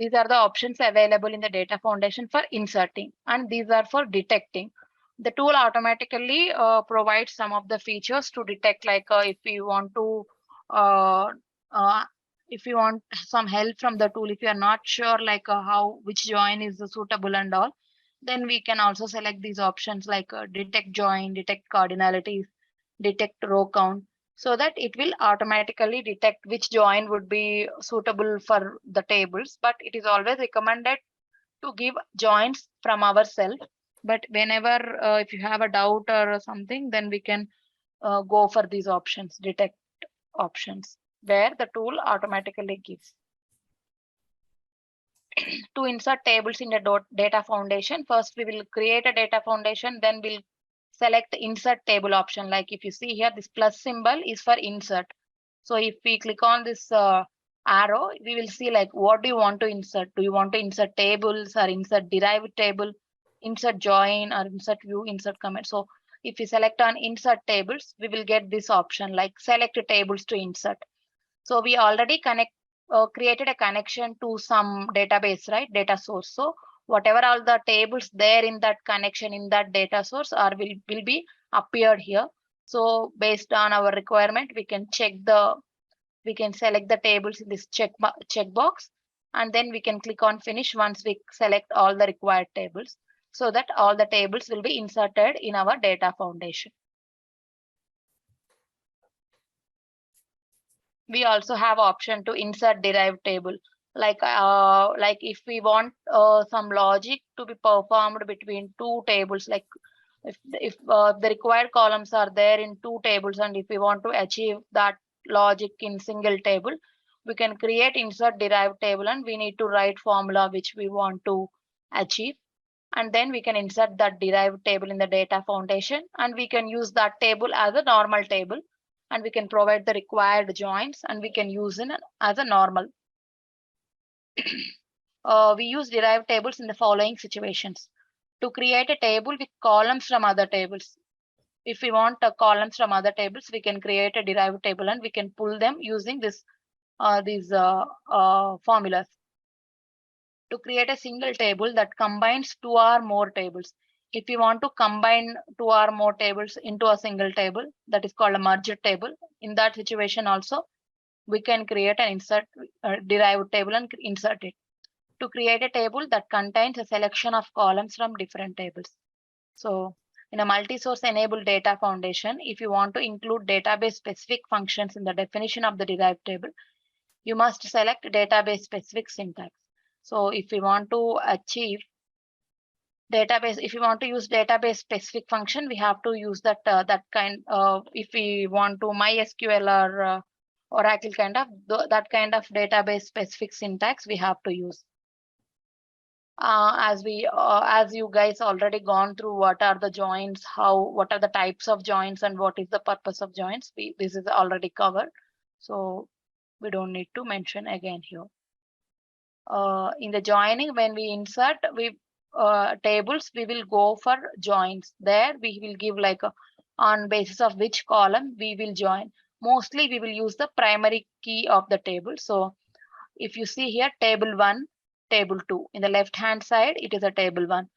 These are the options available in the data foundation for inserting, and these are for detecting. The tool automatically provides some of the features to detect, like if you want to uh, uh, if you want some help from the tool, if you are not sure like how which join is suitable and all, then we can also select these options like detect join, detect cardinalities, detect row count, so that it will automatically detect which join would be suitable for the tables. But it is always recommended to give joins from ourselves. But whenever if you have a doubt or something, then we can go for these options, detect options, where the tool automatically gives. To insert tables in the data foundation, first we will create a data foundation, then we'll select the insert table option. Like if you see here, this plus symbol is for insert. So if we click on this arrow, we will see like what do you want to insert? Do you want to insert tables or insert derived table, insert join or insert view, insert comment? So if you select on insert tables, we will get this option like select tables to insert. So we already created a connection to some database, right? Data source. So whatever all the tables there in that connection in that data source are will be appeared here. So based on our requirement, we can select the tables in this checkbox, and then we can click on finish once we select all the required tables, so that all the tables will be inserted in our data foundation. We also have option to insert derived table, like if we want some logic to be performed between two tables, like if the required columns are there in two tables, and if we want to achieve that logic in single table, we can create insert derived table, and we need to write formula which we want to achieve, and then we can insert that derived table in the data foundation, and we can use that table as a normal table, and we can provide the required joins, and we can use it as a normal. We use derived tables in the following situations: to create a table with columns from other tables. If we want columns from other tables, we can create a derived table, and we can pull them using these formulas. To create a single table that combines two or more tables. If you want to combine two or more tables into a single table, that is called a merged table. In that situation also, we can create an insert derived table and insert it. To create a table that contains a selection of columns from different tables. So in a multi-source enabled data foundation, if you want to include database specific functions in the definition of the derived table, you must select database specific syntax. So if we want to achieve database, if you want to use database specific function, we have to use that if we want to MySQL or Oracle kind of that kind of database specific syntax, we have to use. As you guys already gone through what are the joins, what are the types of joins, and what is the purpose of joins, this is already covered, so we don't need to mention again here. In the joining, when we insert tables, we will go for joins. There we will give like on basis of which column we will join. Mostly we will use the primary key of the table. So if you see here, table 1, table 2. In the left hand side, it is a table 1.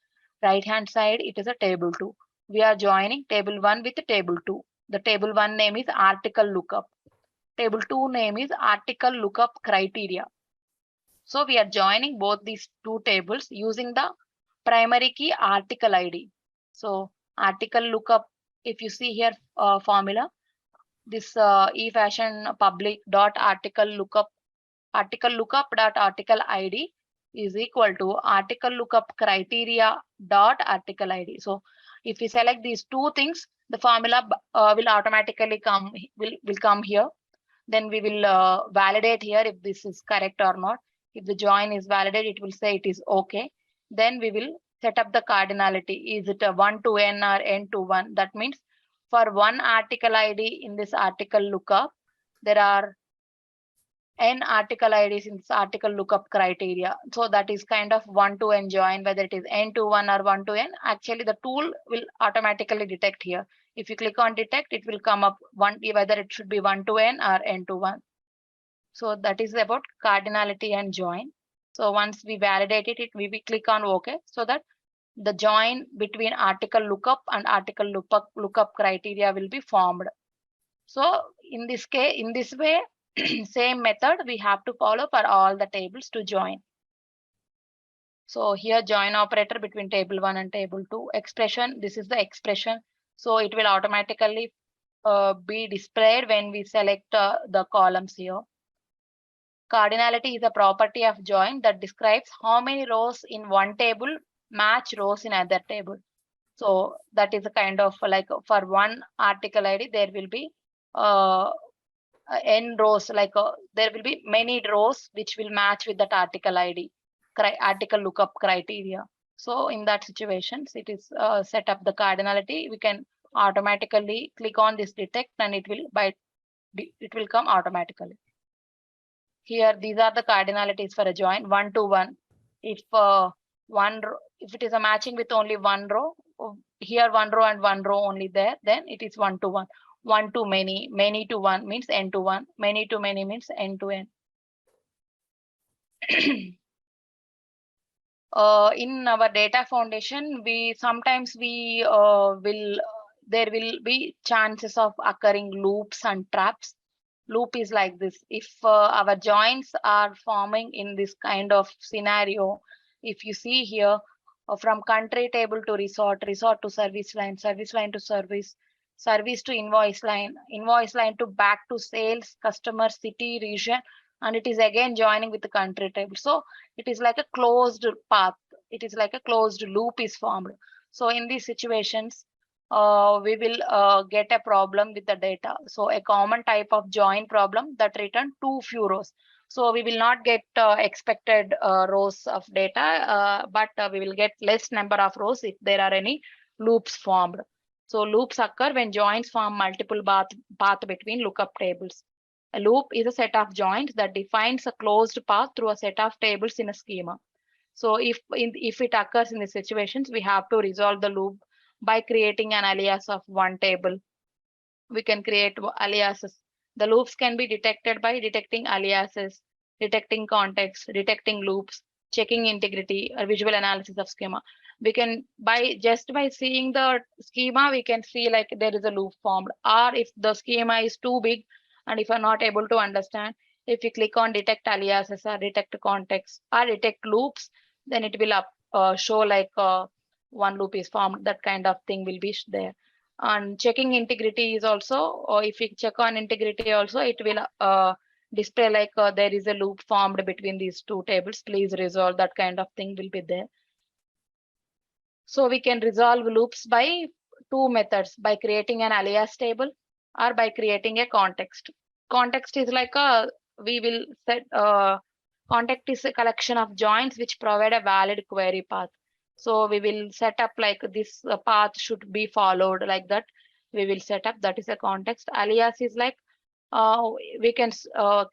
Right hand side, it is a table 2. We are joining table 1 with table 2. The table 1 name is article lookup. Table 2 name is article lookup criteria. So we are joining both these two tables using the primary key article ID. So article lookup, if you see here formula, this e-fashion public dot article lookup dot article ID is equal to article lookup criteria dot article ID. So if we select these two things, the formula will automatically come here. Then we will validate here if this is correct or not. If the join is validated, it will say it is okay. Then we will set up the cardinality. Is it a 1 to n or n to 1? That means for one article ID in this article lookup, there are n article IDs in this article lookup criteria. So that is kind of 1 to n join, whether it is n to 1 or 1 to n. Actually, the tool will automatically detect here. If you click on detect, it will come up whether it should be 1 to n or n to 1. So that is about cardinality and join. So once we validate it, we click on OK, so that the join between article lookup and article lookup criteria will be formed. So in this case, in this way, same method we have to follow for all the tables to join. So here join operator between table 1 and table 2. Expression, this is the expression. So it will automatically be displayed when we select the columns here. Cardinality is a property of join that describes how many rows in one table match rows in other table. So that is a kind of like for one article ID, there will be n rows, like there will be many rows which will match with that article ID, article lookup criteria. So in that situations, it is set up the cardinality. We can automatically click on this detect, and it will come automatically. Here, these are the cardinalities for a join 1 to 1. If if it is a matching with only one row, here one row and one row only there, then it is 1 to 1. 1 to many, many to 1 means n to 1, many to many means n to n. In our data foundation, there will be chances of occurring loops and traps. Loop is like this. If our joins are forming in this kind of scenario, if you see here, from country table to resort to service line to service to invoice line to back to sales, customer, city, region, and it is again joining with the country table. So it is like a closed path. It is like a closed loop is formed. So in these situations, we will get a problem with the data. So a common type of join problem that return too few rows. So we will not get expected rows of data, but we will get less number of rows if there are any loops formed. So loops occur when joins form multiple path between lookup tables. A loop is a set of joins that defines a closed path through a set of tables in a schema. So if it occurs in the situations, we have to resolve the loop by creating an alias of one table. We can create aliases. The loops can be detected by detecting aliases, detecting context, detecting loops, checking integrity, or visual analysis of schema. We can, just by seeing the schema, we can see like there is a loop formed. Or if the schema is too big and if you're not able to understand, if you click on detect aliases or detect context or detect loops, then it will show like one loop is formed. That kind of thing will be there. And checking integrity is also, or if you check on integrity also, it will display like there is a loop formed between these two tables. Please resolve. That kind of thing will be there. So we can resolve loops by two methods, by creating an alias table or by creating a context. Context is like we will set context is a collection of joins which provide a valid query path. So we will set up like this path should be followed like that. We will set up, that is a context. Alias is like we can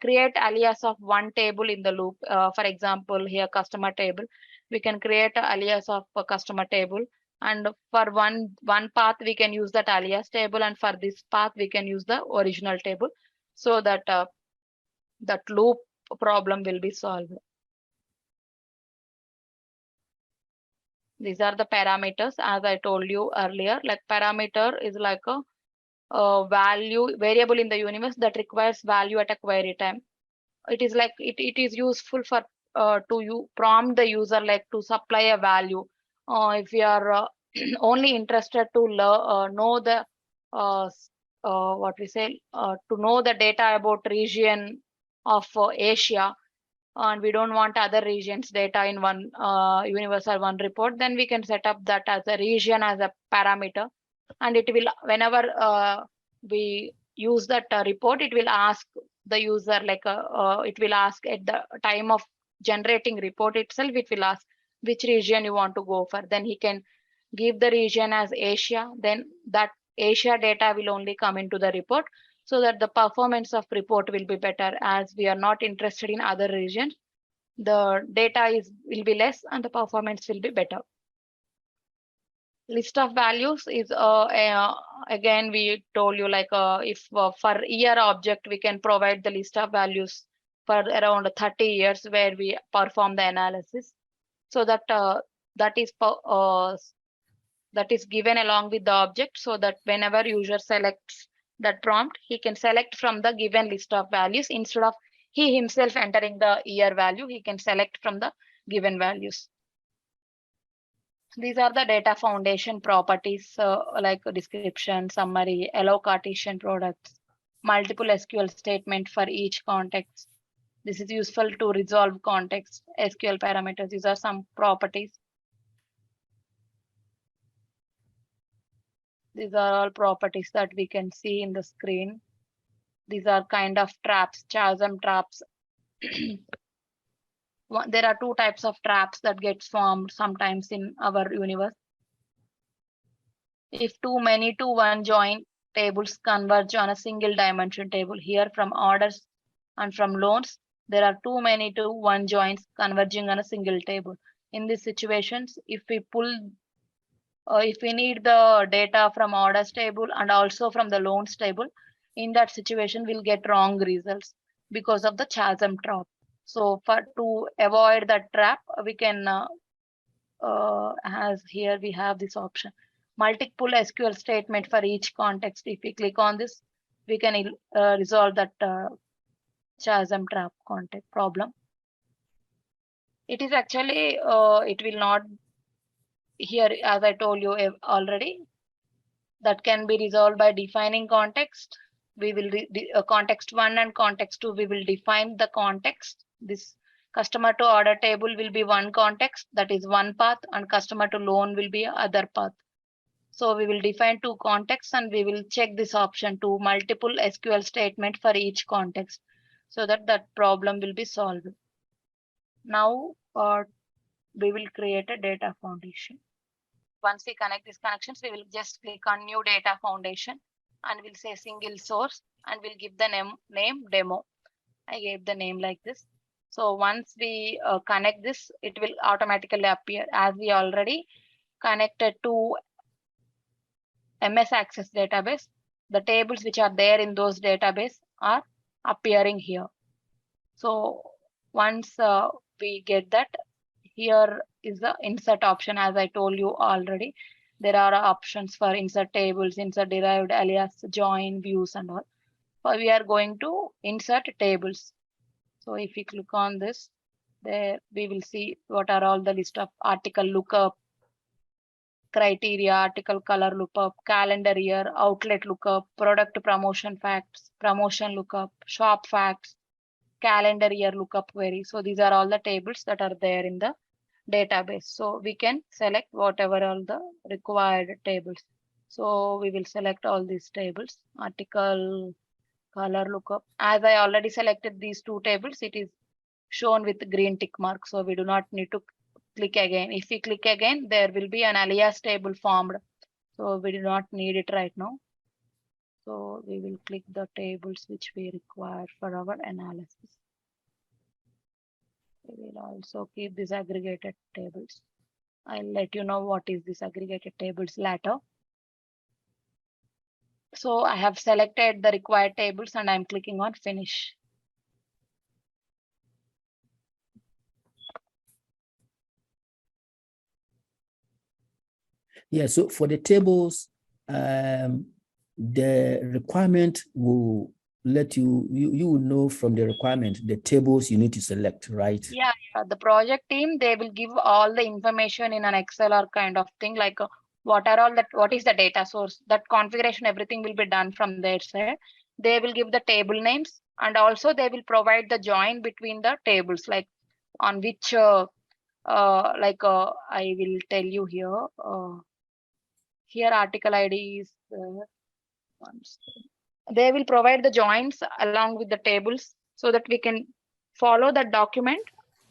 create alias of one table in the loop. For example, here customer table, we can create an alias of a customer table, and for one path we can use that alias table, and for this path we can use the original table, so that that loop problem will be solved. These are the parameters, as I told you earlier. Like parameter is like a variable in the universe that requires value at a query time. It is like it is useful for to prompt the user like to supply a value. If you are only interested to know the what we say to know the data about region of Asia, and we don't want other regions data in one universal one report, then we can set up that as a region as a parameter, and it will, whenever we use that report, it will ask the user like it will ask at the time of generating report itself, it will ask which region you want to go for. Then he can give the region as Asia, then that Asia data will only come into the report, so that the performance of report will be better. As we are not interested in other regions, the data will be less and the performance will be better. List of values is again we told you like if for year object we can provide the list of values for around 30 years where we perform the analysis. So that that is given along with the object, so that whenever user selects that prompt, he can select from the given list of values instead of he himself entering the year value. He can select from the given values. These are the data foundation properties, like description, summary, allow Cartesian products, multiple SQL statement for each context. This is useful to resolve context, SQL parameters. These are some properties. These are all properties that we can see in the screen. These are kind of traps, chasm traps. There are two types of traps that gets formed sometimes in our universe. If too many to one join tables converge on a single dimension table, here from orders and from loans, there are too many to one joins converging on a single table. In these situations, if we need the data from orders table and also from the loans table, in that situation we'll get wrong results because of the chasm trap. So to avoid that trap, we can as here we have this option, multiple SQL statement for each context. If we click on this, we can resolve that chasm trap context problem. It is actually it will not here, as I told you already, that can be resolved by defining context. We will context 1 and context 2, we will define the context. This customer to order table will be one context, that is one path, and customer to loan will be other path. So we will define two contexts and we will check this option to multiple SQL statement for each context, so that that problem will be solved. Now we will create a data foundation. Once we connect these connections, we will just click on new data foundation and we'll say single source and we'll give the name demo. I gave the name like this. So once we connect this, it will automatically appear, as we already connected to MS Access database. The tables which are there in those database are appearing here. So once we get that, here is the insert option. As I told you already, there are options for insert tables, insert derived, alias, join, views, and all. But we are going to insert tables. So if we click on this, there we will see what are all the list of article lookup, criteria, article color lookup, calendar year, outlet lookup, product promotion facts, promotion lookup, shop facts, calendar year lookup query. So these are all the tables that are there in the database. So we can select whatever all the required tables. So we will select all these tables, article, color lookup. As I already selected these two tables, it is shown with green tick mark. So we do not need to click again. If we click again, there will be an alias table formed. So we do not need it right now. So we will click the tables which we require for our analysis. We will also keep these aggregated tables. I'll let you know what is this aggregated tables later. So I have selected the required tables and I'm clicking on finish. Yeah, so for the tables, the requirement will let you will know from the requirement the tables you need to select, right? Yeah, the project team, they will give all the information in an Excel or kind of thing, like what is the data source, that configuration, everything will be done from their side. They will give the table names and also they will provide the join between the tables, like on which I will tell you here. Here article ID is they will provide the joins along with the tables so that we can follow that document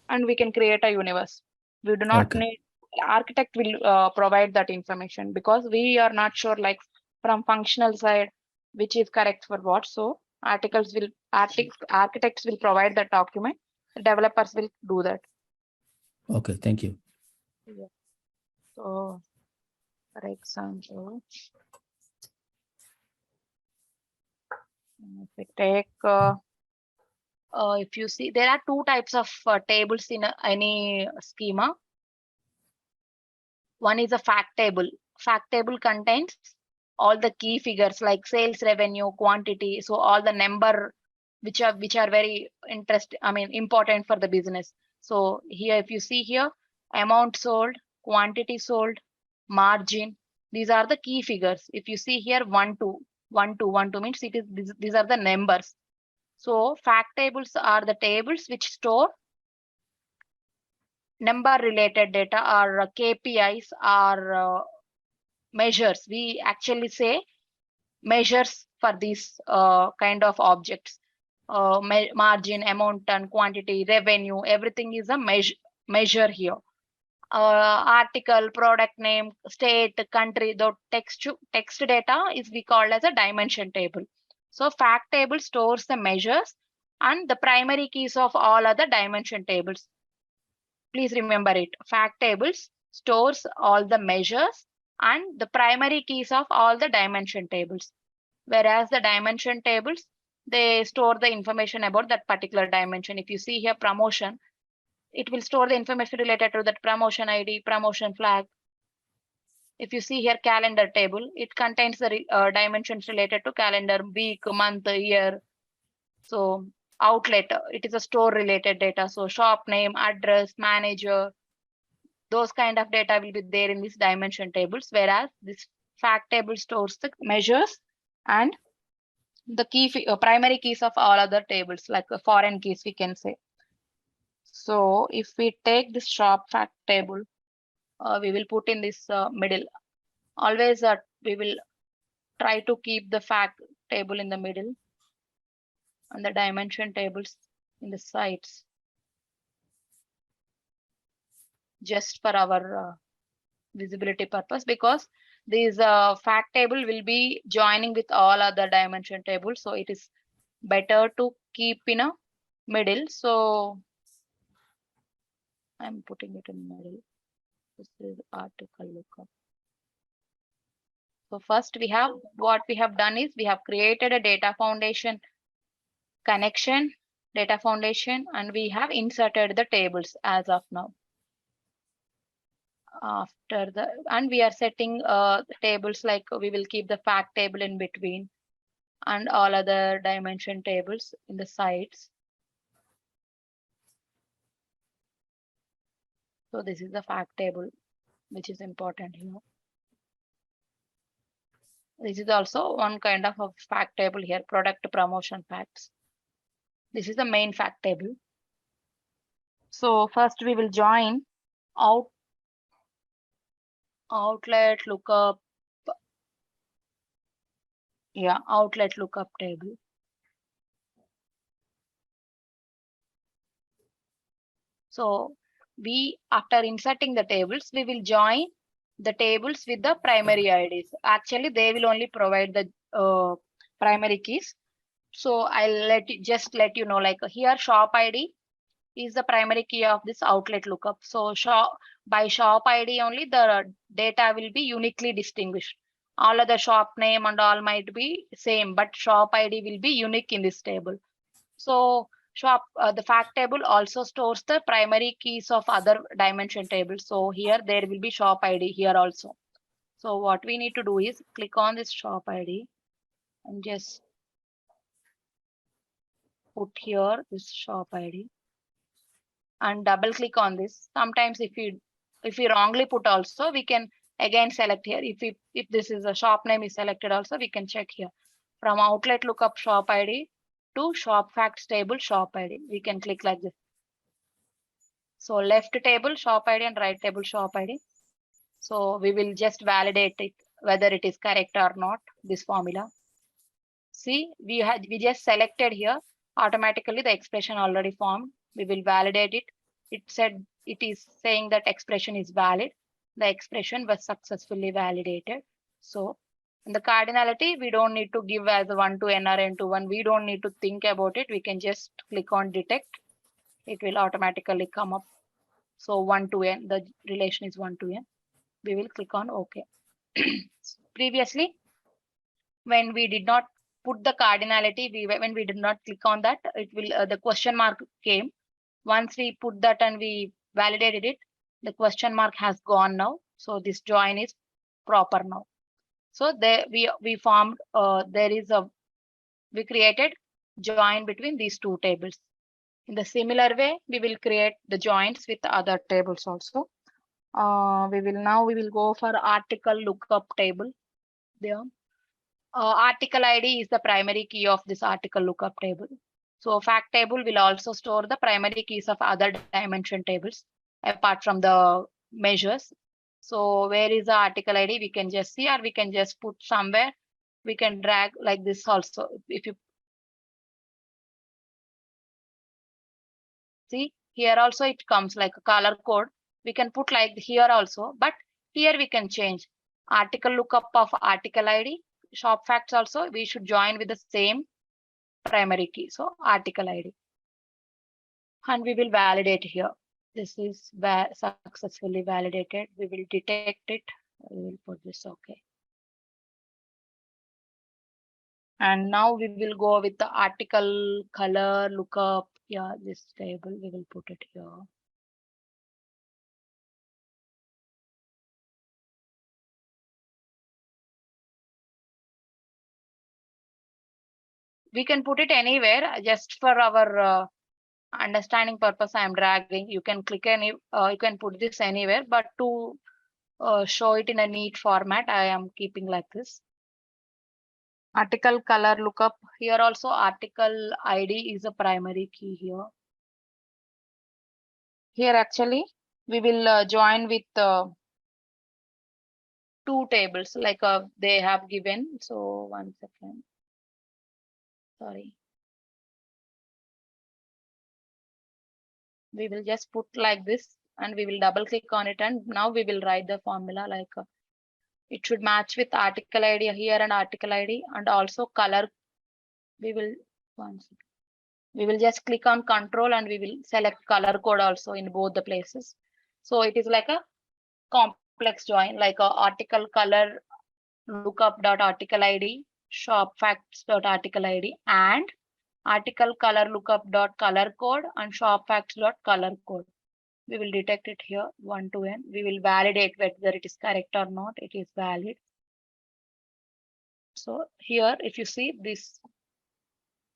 and we can create a universe. We do not need, architect will provide that information because we are not sure, like from functional side, which is correct for what. So architects will provide that document. The developers will do that. Okay, thank you. Yeah. So for example, if we take If you see, there are two types of tables in any schema. One is a fact table. Fact table contains all the key figures like sales revenue, quantity. So all the number which are very important for the business. So here, if you see here, amount sold, quantity sold, margin, these are the key figures. If you see here, 1 2 1 2 1 2 means it is these are the numbers. So fact tables are the tables which store number related data or KPIs or measures. We actually say measures for these kind of objects. Margin, amount, and quantity, revenue, everything is a measure here. Article, product name, state, country, the text data is we call as a dimension table. So fact table stores the measures and the primary keys of all other dimension tables. Please remember it. Fact tables stores all the measures and the primary keys of all the dimension tables. Whereas the dimension tables, they store the information about that particular dimension. If you see here promotion, it will store the information related to that promotion ID, promotion flag. If you see here calendar table, it contains the dimensions related to calendar, week, month, year. So outlet, it is a store related data. So shop name, address, manager, those kind of data will be there in these dimension tables. Whereas this fact table stores the measures and the primary keys of all other tables, like foreign keys, we can say. So if we take this shop fact table, we will put in this middle. Always we will try to keep the fact table in the middle and the dimension tables in the sides, just for our visibility purpose, because this fact table will be joining with all other dimension tables. So it is better to keep in a middle. So I'm putting it in the middle. This is article lookup. So first what we have done is we have created a data foundation connection, data foundation, and we have inserted the tables as of now. And we are setting tables like we will keep the fact table in between and all other dimension tables in the sides. So this is the fact table, which is important here. This is also one kind of a fact table here, product promotion facts. This is the main fact table. So first we will join outlet lookup. Yeah, outlet lookup table. So after inserting the tables, we will join the tables with the primary IDs. Actually, they will only provide the primary keys. So I'll just let you know, like here shop ID is the primary key of this outlet lookup. So by shop ID only the data will be uniquely distinguished. All other shop name and all might be same, but shop ID will be unique in this table. So the fact table also stores the primary keys of other dimension tables. So here there will be shop ID here also. So what we need to do is click on this shop ID and just put here this shop ID and double click on this. Sometimes if we wrongly put also, we can again select here. If this is a shop name is selected also, we can check here from outlet lookup shop ID to shop facts table shop ID. We can click like this. So left table shop ID and right table shop ID. So we will just validate it whether it is correct or not, this formula. See, we just selected here, automatically the expression already formed. We will validate it. It said it is saying that expression is valid. The expression was successfully validated. So in the cardinality, we don't need to give as a 1 to n or n to 1. We don't need to think about it. We can just click on detect. It will automatically come up. So 1 to n, the relation is 1 to n. We will click on OK. Previously, when we did not put the cardinality, when we did not click on that, it will the question mark came. Once we put that and we validated it, the question mark has gone now. So this join is proper now. So there we formed we created join between these two tables. In the similar way, we will create the joins with other tables also. We will go for article lookup table there. Article ID is the primary key of this article lookup table. So fact table will also store the primary keys of other dimension tables apart from the measures. So where is the article ID? We can just see, or we can just put somewhere. We can drag like this also. If you see here also, it comes like a color code. We can put like here also, but here we can change article lookup of article ID. Shop facts also, we should join with the same primary key. So article ID. And we will validate here. This is successfully validated. We will detect it. We will put this okay. And now we will go with the article color lookup. Yeah, this table, we will put it here. We can put it anywhere, just for our understanding purpose. I am dragging. You can click any, you can put this anywhere, but to show it in a neat format, I am keeping like this. Article color lookup. Here also article ID is a primary key here. Here actually we will join with two tables like they have given. So 1 second. Sorry. We will just put like this and we will double click on it, and now we will write the formula like it should match with article ID here and article ID, and also color. We will just click on control and we will select color code also in both the places. So it is like a complex join, like a article color lookup dot article ID, shop facts dot article ID, and article color lookup dot color code and shop facts dot color code. We will detect it here 1 to n. We will validate whether it is correct or not. It is valid. So here, if you see this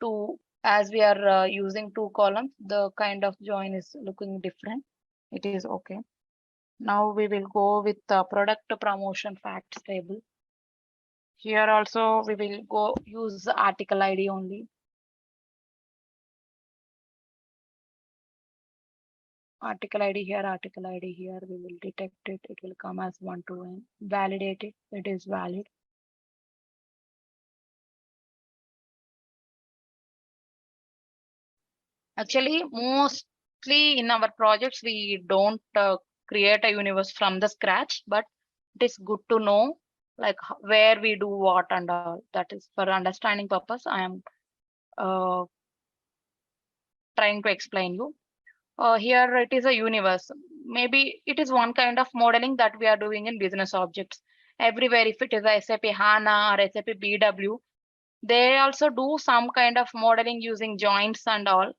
two, as we are using two columns, the kind of join is looking different. It is okay. Now we will go with the product promotion facts table. Here also we will go use the article ID only. Article ID here, article ID here. We will detect it. It will come as 1 to n. Validate it. It is valid. Actually, mostly in our projects, we don't create a universe from the scratch, but it is good to know like where we do what and all. That is for understanding purpose. I am trying to explain you. Here it is a universe. Maybe it is one kind of modeling that we are doing in business objects. Everywhere, if it is a SAP HANA or SAP BW, they also do some kind of modeling using joints and all.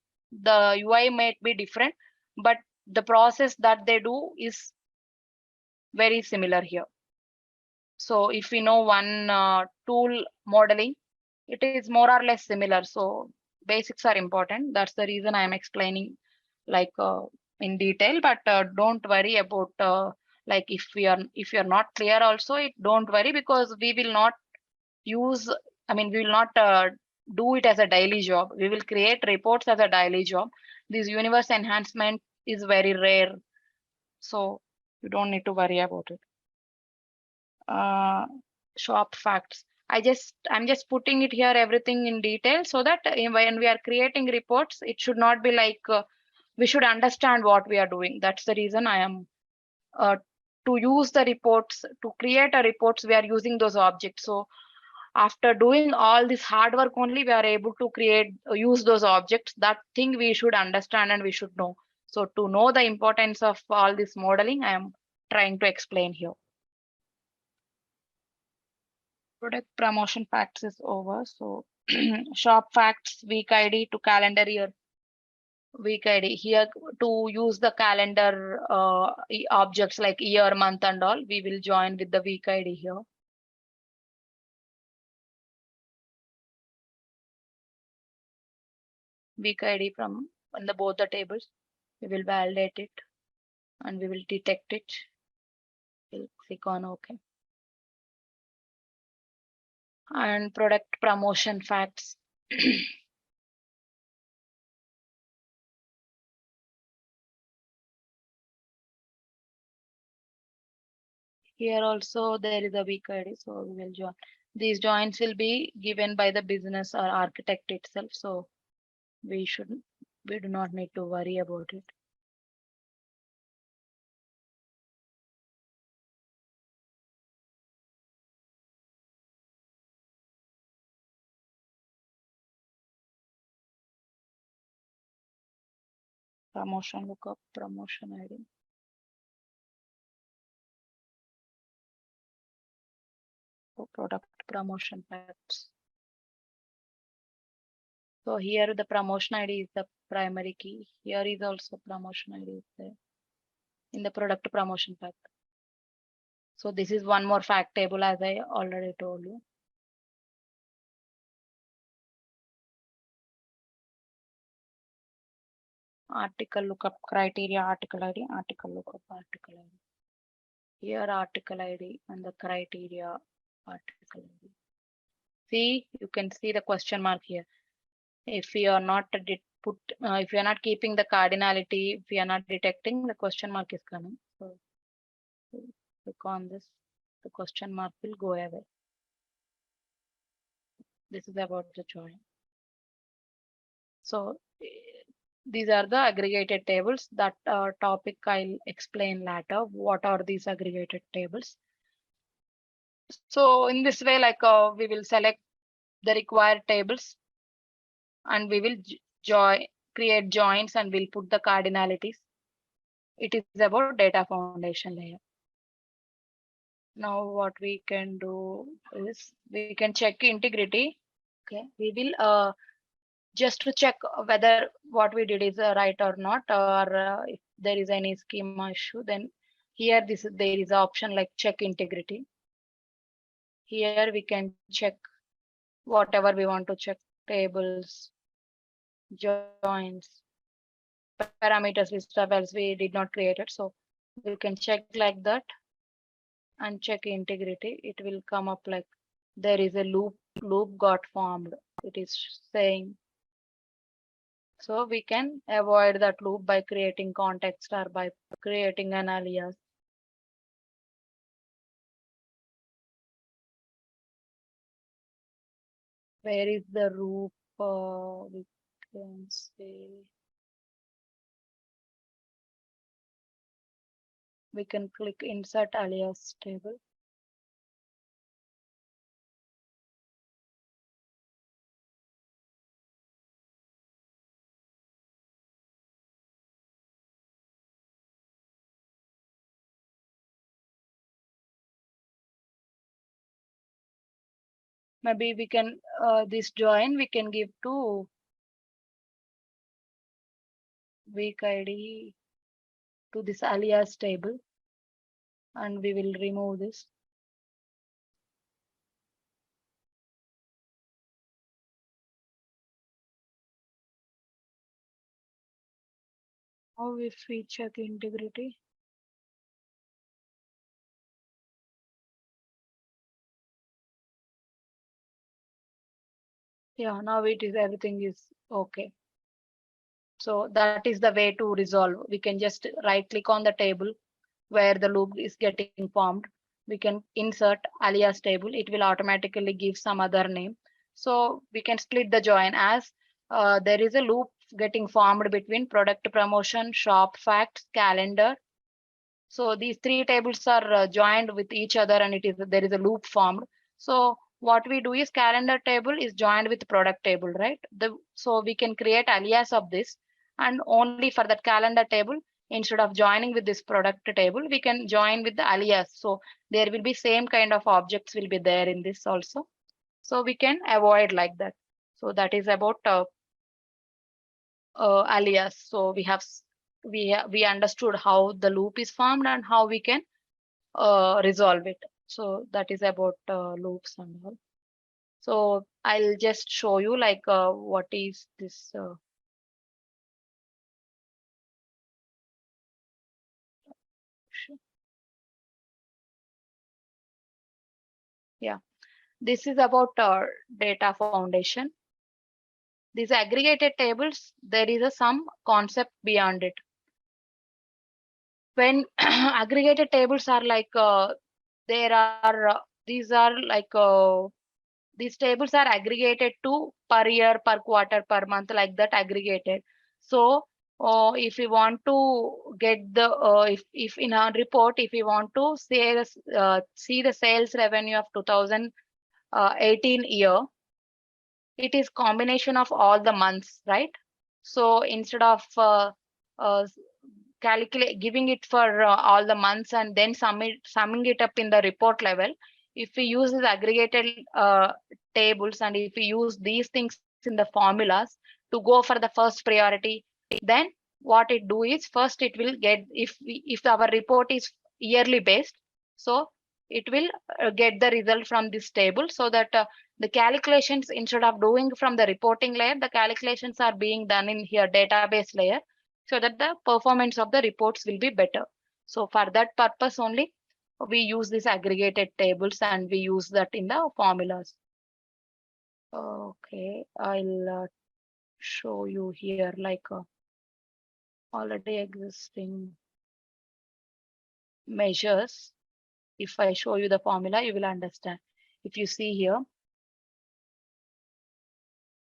The UI might be different, but the process that they do is very similar here. So if we know one tool modeling, it is more or less similar. So basics are important. That's the reason I am explaining like in detail, but don't worry about like if you're not clear also, don't worry, because we will not use, we will not do it as a daily job. We will create reports as a daily job. This universe enhancement is very rare, so you don't need to worry about it. Shop facts. I'm just putting it here, everything in detail, so that when we are creating reports, it should not be like we should understand what we are doing. That's the reason I am to use the reports, to create a reports, we are using those objects. So after doing all this hard work only, we are able to use those objects. That thing we should understand and we should know. So to know the importance of all this modeling, I am trying to explain here. Product promotion facts is over. So shop facts week ID to calendar year week ID. Here to use the calendar objects like year, month and all, we will join with the week ID here. Week ID from on the both the tables. We will validate it and we will detect it. We'll click on OK. And product promotion facts. Here also there is a week ID, so we will join. These joins will be given by the business or architect itself, so we do not need to worry about it. Promotion lookup, promotion ID. So product promotion facts. So here the promotion ID is the primary key. Here is also promotion ID is there in the product promotion fact. So this is one more fact table as I already told you. Article lookup criteria, article ID, article lookup, article ID. Here article ID and the criteria article ID. See, you can see the question mark here. If we are not if we are not keeping the cardinality, if we are not detecting, the question mark is coming. So click on this, the question mark will go away. This is about the join. So these are the aggregated tables. That topic I'll explain later. What are these aggregated tables? So in this way, like we will select the required tables and we will create joins and we'll put the cardinalities. It is about data foundation layer. Now what we can do is we can check integrity. Okay, we will just to check whether what we did is right or not, or if there is any schema issue, then here there is an option like check integrity. Here we can check whatever we want to check, tables, joins, parameters, list of else we did not create it. So we can check like that and check integrity. It will come up like there is a loop got formed. It is saying. So we can avoid that loop by creating context or by creating an alias. Where is the loop? We can say we can click insert alias table. Maybe we can this join we can give to week ID to this alias table and we will remove this. How if we check integrity? Yeah, now it is everything is okay. So that is the way to resolve. We can just right click on the table where the loop is getting formed. We can insert alias table. It will automatically give some other name. So we can split the join as there is a loop getting formed between product promotion, shop facts, calendar. So these three tables are joined with each other and there is a loop formed. So what we do is calendar table is joined with product table, right? So we can create alias of this and only for that calendar table, instead of joining with this product table, we can join with the alias. So there will be same kind of objects will be there in this also. So we can avoid like that. So that is about alias. So we understood how the loop is formed and how we can resolve it. So that is about loops and all. So I'll just show you like what is this. Yeah, this is about data foundation. These aggregated tables, there is some concept beyond it. When aggregated tables are like there are these are like these tables are aggregated to per year, per quarter, per month, like that aggregated. So if we want to get the if in our report, if we want to see the sales revenue of 2018 year, it is combination of all the months, right? So instead of uh, calculate giving it for all the months and then summing it up in the report level, if we use these aggregated tables and if we use these things in the formulas to go for the first priority, then what it do is first it will get, if our report is yearly based, so it will get the result from this table, so that the calculations, instead of doing from the reporting layer, the calculations are being done in here database layer, so that the performance of the reports will be better. So for that purpose only, we use these aggregated tables and we use that in the formulas. Okay, I'll show you here like already existing measures. If I show you the formula, you will understand. If you see here,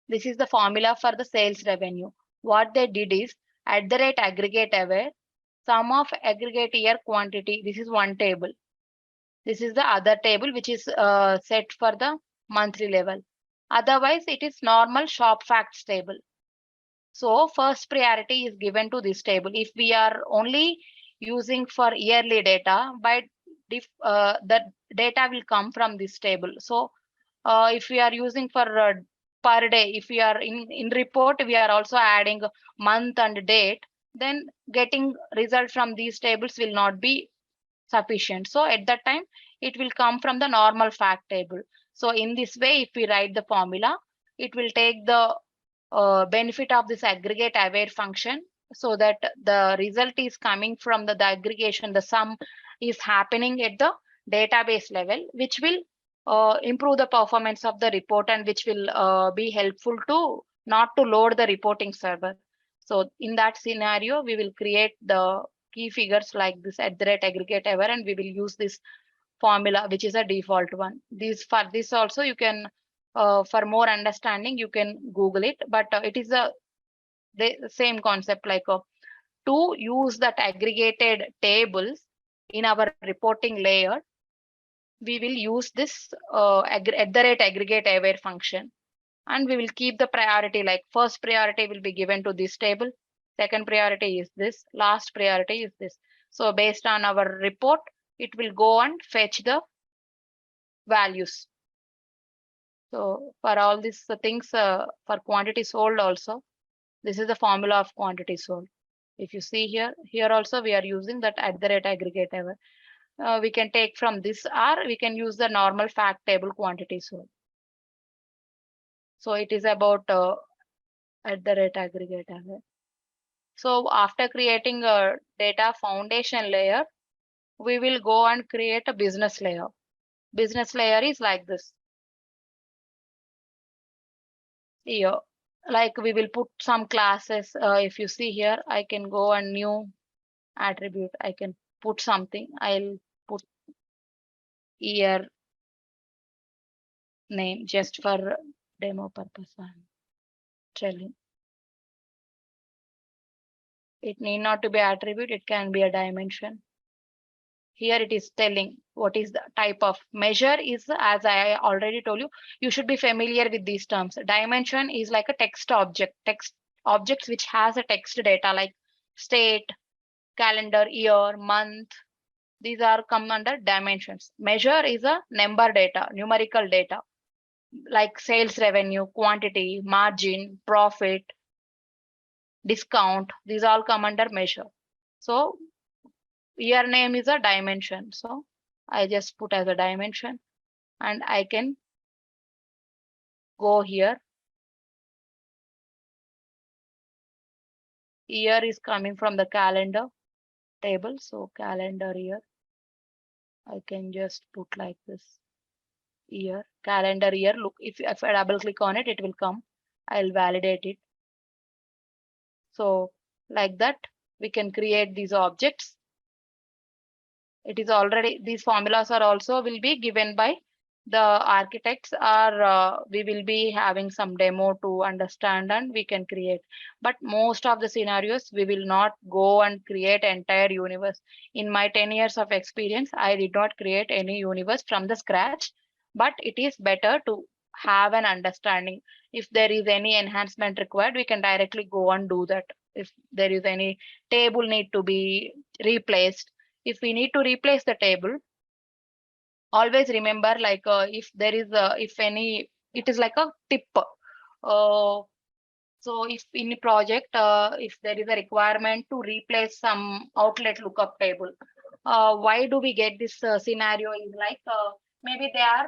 this is the formula for the sales revenue. What they did is at the rate aggregate aware, sum of aggregate year quantity. This is one table. This is the other table which is set for the monthly level. Otherwise, it is normal shop facts table. So first priority is given to this table. If we are only using for yearly data, the data will come from this table. So if we are using for per day, if we are in report, we are also adding month and date, then getting result from these tables will not be sufficient. So at that time, it will come from the normal fact table. So in this way, if we write the formula, it will take the benefit of this aggregate aware function, so that the result is coming from the aggregation, the sum is happening at the database level, which will improve the performance of the report and which will be helpful to not to load the reporting server. So in that scenario, we will create the key figures like this at the rate aggregate aware, and we will use this formula, which is a default one. For this also you can for more understanding you can Google it, but it is the same concept, like to use that aggregated tables in our reporting layer, we will use this at the rate aggregate aware function, and we will keep the priority, like first priority will be given to this table, second priority is this, last priority is this. So based on our report, it will go and fetch the values. So for all these things, for quantity sold also, this is the formula of quantity sold. If you see here also we are using that at the rate aggregate aware. We can take from this, or we can use the normal fact table quantity sold. So it is about at the rate aggregate aware. So after creating a data foundation layer, we will go and create a business layer. Business layer is like this. Here, like we will put some classes. If you see here, I can go and new attribute. I can put something. I'll put year name just for demo purpose. I'm telling. It need not to be attribute. It can be a dimension. Here it is telling what is the type of measure is, as I already told you, you should be familiar with these terms. Dimension is like a text objects which has a text data like state, calendar, year, month. These are come under dimensions. Measure is a number data, numerical data. like sales revenue, quantity, margin, profit, discount. These all come under measure. So year name is a dimension. So I just put as a dimension, and I can go here. Year is coming from the calendar table. So calendar year, I can just put like this. Year, calendar year. Look, if I double click on it, it will come. I'll validate it. So like that, we can create these objects. It is already, these formulas are also will be given by the architects, or we will be having some demo to understand and we can create. But most of the scenarios, we will not go and create entire universe. In my 10 years of experience, I did not create any universe from the scratch, but it is better to have an understanding. If there is any enhancement required, we can directly go and do that. If there is any table need to be replaced, if we need to replace the table, always remember, like if there is if any, it is like a tip. So if in a project, if there is a requirement to replace some outlet lookup table, why do we get this scenario is like, maybe they are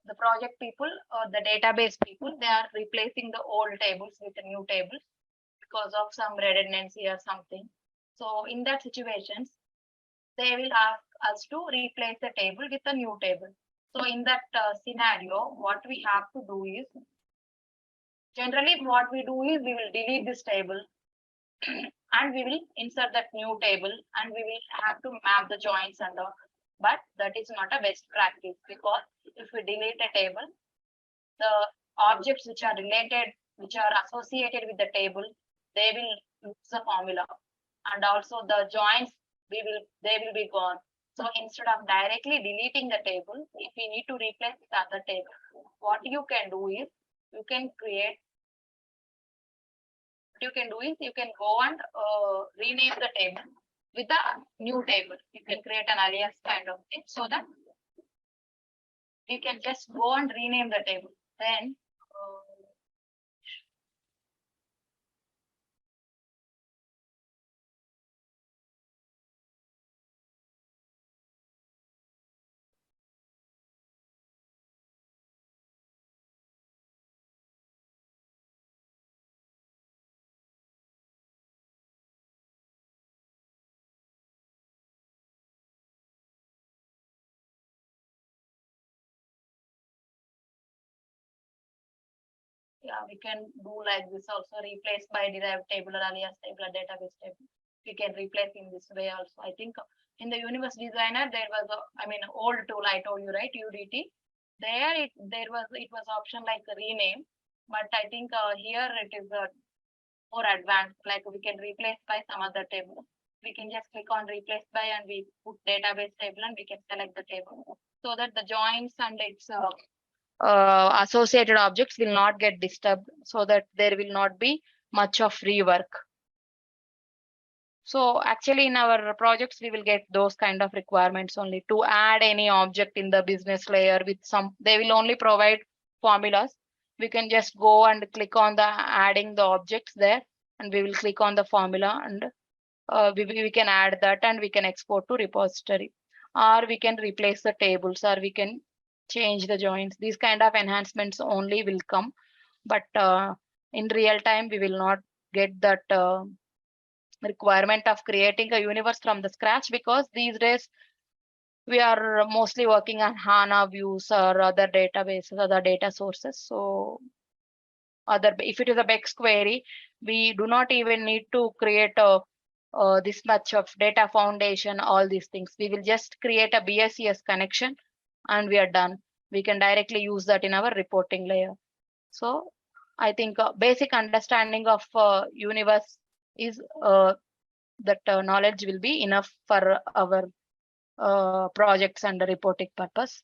the project people or the database people, they are replacing the old tables with the new tables because of some redundancy or something. So in that situations, they will ask us to replace the table with a new table. So in that scenario, what we have to do is, generally what we do is we will delete this table and we will insert that new table and we will have to map the joins and all. But that is not a best practice, because if we delete a table, the objects which are related, which are associated with the table, they will use the formula, and also the joins, they will be gone. So instead of directly deleting the table, if we need to replace the other table, what you can do is you can go and rename the table with the new table. You can create an alias kind of thing, so that you can just go and rename the table. Then yeah, we can do like this also, replace by derived table or alias table or database table. We can replace in this way also. I think in the universe designer, there was a, I mean, old tool I told you, right? UDT. There it was option like rename, but I think here it is more advanced. Like we can replace by some other table. We can just click on replace by and we put database table and we can select the table, so that the joins and its associated objects will not get disturbed, so that there will not be much of rework. So actually in our projects, we will get those kind of requirements only. To add any object in the business layer with some, they will only provide formulas. We can just go and click on the adding the objects there, and we will click on the formula, and we can add that and we can export to repository, or we can replace the tables, or we can change the joins. These kind of enhancements only will come, but in real time, we will not get that requirement of creating a universe from the scratch, because these days we are mostly working on HANA views or other databases, other data sources. So if it is a BEX query, we do not even need to create this much of data foundation, all these things. We will just create a BSES connection and we are done. We can directly use that in our reporting layer. So I think basic understanding of universe is that knowledge will be enough for our projects and the reporting purpose.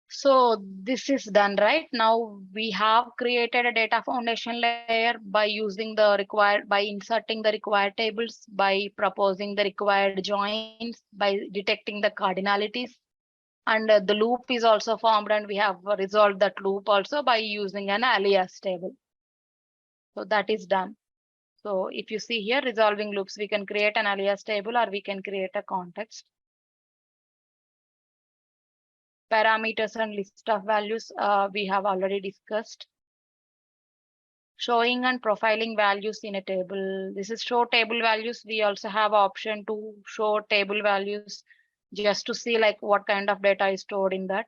So this is done right now. We have created a data foundation layer by using the required, by inserting the required tables, by proposing the required joins, by detecting the cardinalities. And the loop is also formed, and we have resolved that loop also by using an alias table. So that is done. So if you see here, resolving loops, we can create an alias table or we can create a context. Parameters and list of values, we have already discussed. Showing and profiling values in a table. This is show table values. We also have option to show table values just to see like what kind of data is stored in that.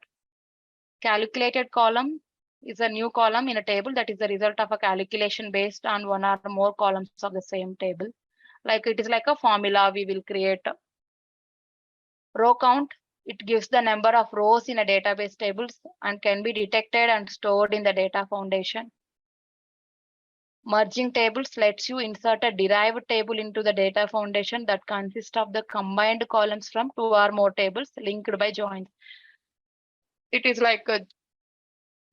Calculated column is a new column in a table that is the result of a calculation based on one or more columns of the same table. Like it is like a formula we will create. Row count, it gives the number of rows in a database tables and can be detected and stored in the data foundation. Merging tables lets you insert a derived table into the data foundation that consists of the combined columns from two or more tables linked by joins. It is like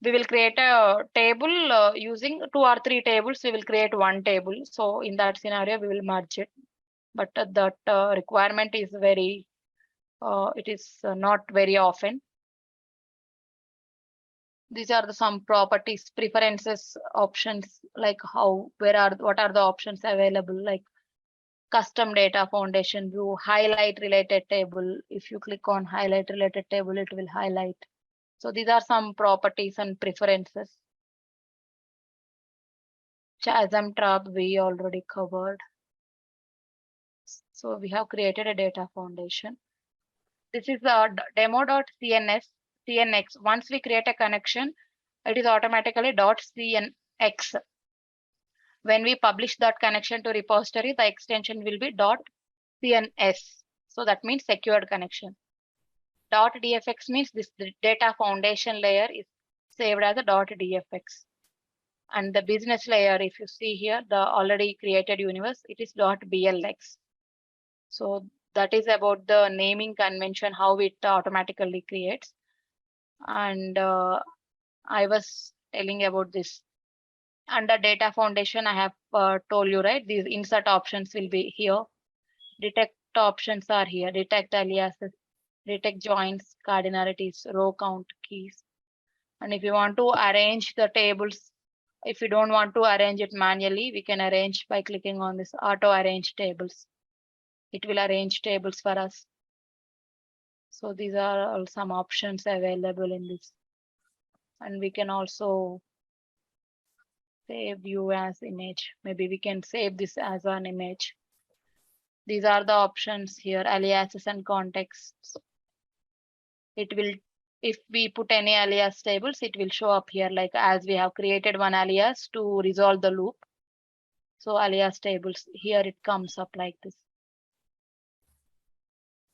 we will create a table using 2 or 3 tables. We will create one table. So in that scenario, we will merge it. But that requirement is very, it is not very often. These are some properties, preferences, options, like what are the options available, like custom data foundation view, highlight related table. If you click on highlight related table, it will highlight. So these are some properties and preferences. Chasm trap we already covered. So we have created a data foundation. This is the demo.cnx. Once we create a connection, it is automatically .cnx. When we publish that connection to repository, the extension will be .cns. So that means secured connection. .dfx means this data foundation layer is saved as a .dfx. And the business layer, if you see here, the already created universe, it is .blx. So that is about the naming convention, how it automatically creates. And I was telling about this. Under data foundation, I have told you, right? These insert options will be here. Detect options are here. Detect aliases, detect joins, cardinalities, row count, keys. And if you want to arrange the tables, if you don't want to arrange it manually, we can arrange by clicking on this auto arrange tables. It will arrange tables for us. So these are all some options available in this. And we can also save view as image. Maybe we can save this as an image. These are the options here, aliases and contexts. It will, if we put any alias tables, it will show up here, like as we have created one alias to resolve the loop. So alias tables, here it comes up like this.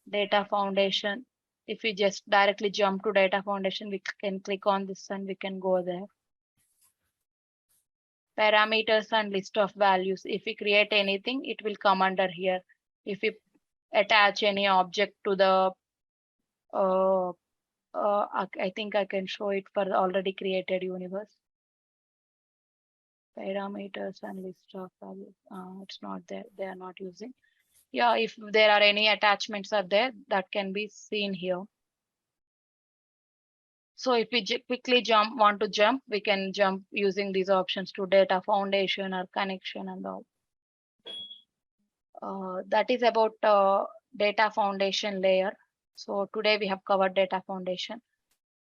Data foundation. If we just directly jump to data foundation, we can click on this and we can go there. Parameters and list of values. If we create anything, it will come under here. If we attach any object to the, I think I can show it for the already created universe. Parameters and list of values. It's not there. They are not using. Yeah, if there are any attachments are there, that can be seen here. So if we quickly want to jump, we can jump using these options to data foundation or connection and all. That is about data foundation layer. So today we have covered data foundation.